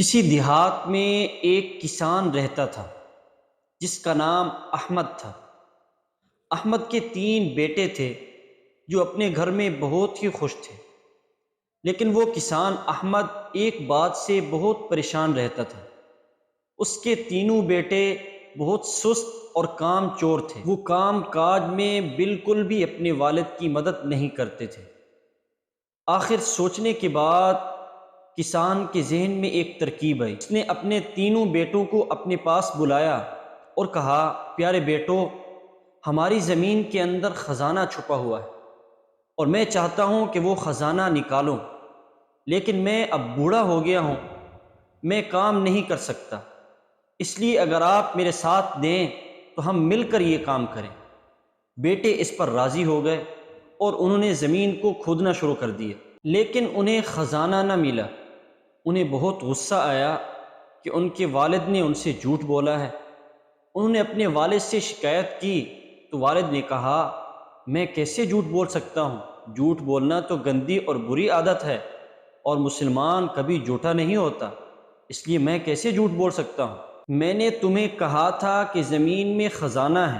کسی دیہات میں ایک کسان رہتا تھا جس کا نام احمد تھا۔ احمد کے 3 بیٹے تھے جو اپنے گھر میں بہت ہی خوش تھے، لیکن وہ کسان احمد ایک بات سے بہت پریشان رہتا تھا۔ اس کے تینوں بیٹے بہت سست اور کام چور تھے۔ وہ کام کاج میں بالکل بھی اپنے والد کی مدد نہیں کرتے تھے۔ آخر سوچنے کے بعد کسان کے ذہن میں ایک ترکیب آئی۔ اس نے اپنے تینوں بیٹوں کو اپنے پاس بلایا اور کہا، پیارے بیٹو، ہماری زمین کے اندر خزانہ چھپا ہوا ہے اور میں چاہتا ہوں کہ وہ خزانہ نکالوں، لیکن میں اب بوڑھا ہو گیا ہوں، میں کام نہیں کر سکتا، اس لیے اگر آپ میرے ساتھ دیں تو ہم مل کر یہ کام کریں۔ بیٹے اس پر راضی ہو گئے اور انہوں نے زمین کو کھودنا شروع کر دیا، لیکن انہیں خزانہ نہ ملا۔ انہیں بہت غصہ آیا کہ ان کے والد نے ان سے جھوٹ بولا ہے۔ انہوں نے اپنے والد سے شکایت کی تو والد نے کہا، میں کیسے جھوٹ بول سکتا ہوں؟ جھوٹ بولنا تو گندی اور بری عادت ہے اور مسلمان کبھی جھوٹا نہیں ہوتا، اس لیے میں کیسے جھوٹ بول سکتا ہوں؟ میں نے تمہیں کہا تھا کہ زمین میں خزانہ ہے۔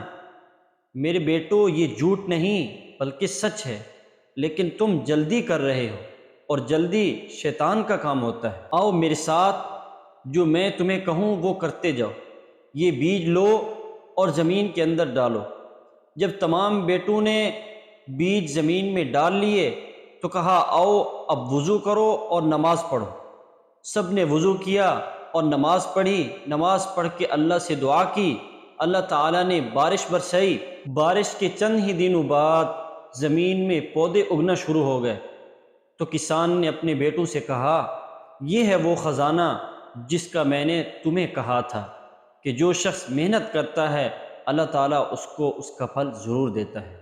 میرے بیٹو، یہ جھوٹ نہیں بلکہ سچ ہے، لیکن تم جلدی کر رہے ہو اور جلدی شیطان کا کام ہوتا ہے۔ آؤ میرے ساتھ، جو میں تمہیں کہوں وہ کرتے جاؤ۔ یہ بیج لو اور زمین کے اندر ڈالو۔ جب تمام بیٹوں نے بیج زمین میں ڈال لیے تو کہا، آؤ اب وضو کرو اور نماز پڑھو۔ سب نے وضو کیا اور نماز پڑھی۔ نماز پڑھ کے اللہ سے دعا کی، اللہ تعالیٰ نے بارش برسائی۔ بارش کے چند ہی دنوں بعد زمین میں پودے اگنا شروع ہو گئے۔ تو کسان نے اپنے بیٹوں سے کہا، یہ ہے وہ خزانہ جس کا میں نے تمہیں کہا تھا کہ جو شخص محنت کرتا ہے اللہ تعالیٰ اس کو اس کا پھل ضرور دیتا ہے۔